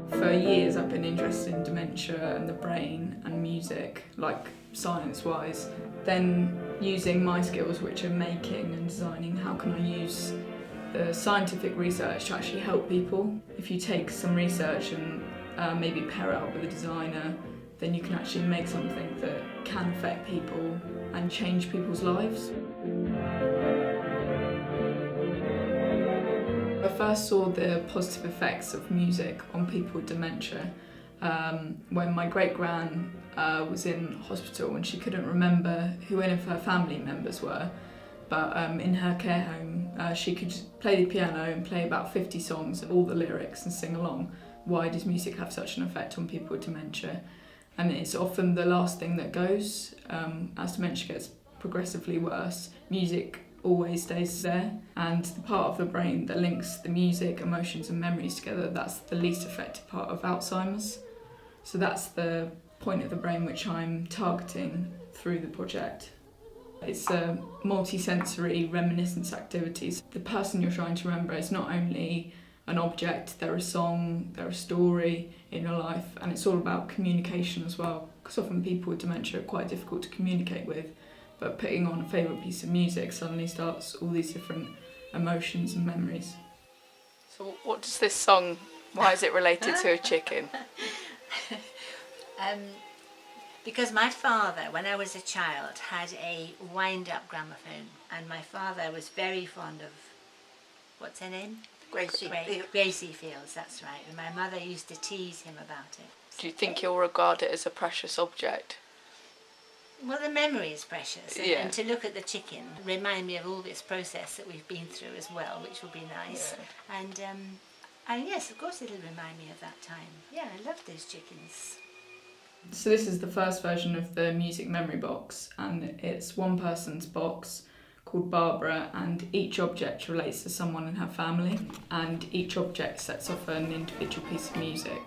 For years I've been interested in dementia and the brain and music, like science-wise. Then using my skills, which are making and designing, how can I use the scientific research to actually help people? If you take some research and maybe pair it up with a designer, then you can actually make something that can affect people and change people's lives. I first saw the positive effects of music on people with dementia when my great-gran was in hospital and she couldn't remember who any of her family members were, but in her care home she could play the piano and play about 50 songs, all the lyrics, and sing along. Why does music have such an effect on people with dementia? And it's often the last thing that goes. As dementia gets progressively worse, music always stays there, and the part of the brain that links the music, emotions and memories together, that's the least affected part of Alzheimer's. So that's the point of the brain which I'm targeting through the project. It's a multi-sensory reminiscence activities. The person you're trying to remember is not only an object, they're a song, they're a story in your life, and it's all about communication as well, because often people with dementia are quite difficult to communicate with, but putting on a favourite piece of music suddenly starts all these different emotions and memories. So what does this song, why is it related to a chicken? Because my father, when I was a child, had a wind-up gramophone, and my father was very fond of, what's her name? Gracie Fields, that's right. And my mother used to tease him about it. Do you think you'll regard it as a precious object? Well, the memory is precious, Yeah. and to look at the chicken remind me of all this process that we've been through as well, which will be nice. Yeah. And yes, of course it'll remind me of that time. Yeah, I love those chickens. So this is the first version of the music memory box, and it's one person's box called Barbara, and each object relates to someone in her family, and each object sets off an individual piece of music.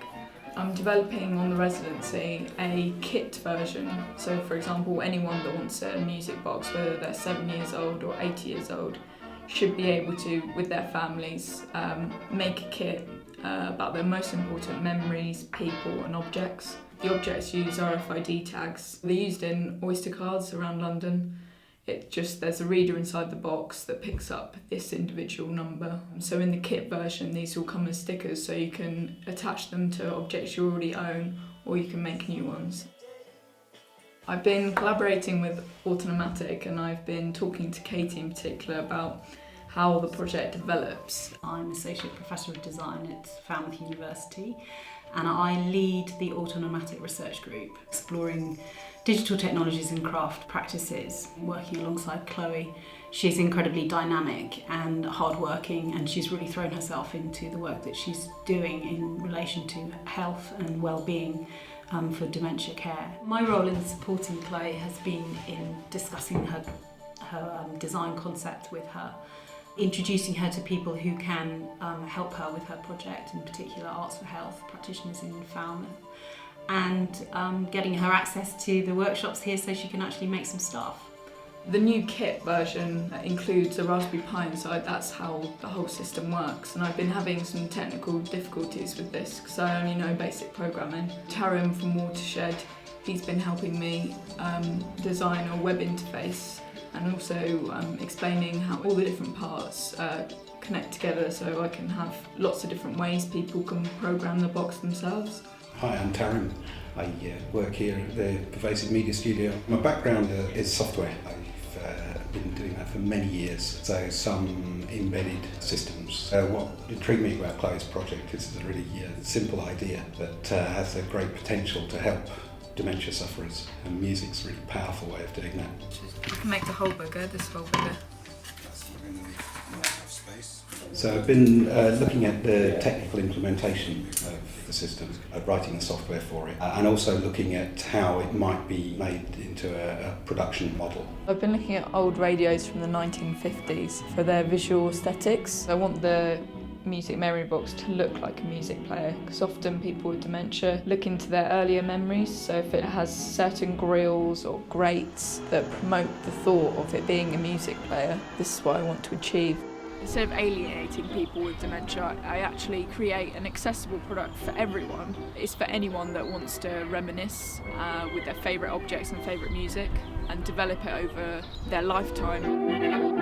I'm developing on the residency a kit version, so for example anyone that wants a music box, whether they're 7 years old or 80 years old, should be able to, with their families, make a kit about their most important memories, people and objects. The objects use RFID tags. They're used in Oyster cards around London. There's a reader inside the box that picks up this individual number. So in the kit version, these will come as stickers, so you can attach them to objects you already own, or you can make new ones. I've been collaborating with Autonomatic, and I've been talking to Katie in particular about how the project develops. I'm Associate Professor of Design at Falmouth University, and I lead the Autonomatic Research Group, exploring digital technologies and craft practices, working alongside Chloe. She's incredibly dynamic and hardworking, and she's really thrown herself into the work that she's doing in relation to health and well-being for dementia care. My role in supporting Chloe has been in discussing her design concept with her, introducing her to people who can help her with her project, in particular Arts for Health practitioners in Falmouth, and getting her access to the workshops here so she can actually make some stuff. The new kit version includes a Raspberry Pi inside. That's how the whole system works, and I've been having some technical difficulties with this because I only know basic programming. Tarim from Watershed, he's been helping me design a web interface, and also explaining how all the different parts connect together, so I can have lots of different ways people can program the box themselves. Hi, I'm Tarim. I work here at the Pervasive Media Studio. My background is software. I've been doing that for many years, so some embedded systems. What intrigued me about Chloe's project is it's a really simple idea that has a great potential to help dementia sufferers, and music's a really powerful way of doing that. You can make the whole bigger, this whole bigger. So I've been looking at the technical implementation of the system, writing the software for it, and also looking at how it might be made into a production model. I've been looking at old radios from the 1950s for their visual aesthetics. I want the music memory box to look like a music player, because often people with dementia look into their earlier memories, so if it has certain grills or grates that promote the thought of it being a music player, this is what I want to achieve. Instead of alienating people with dementia, I actually create an accessible product for everyone. It's for anyone that wants to reminisce with their favourite objects and favourite music and develop it over their lifetime.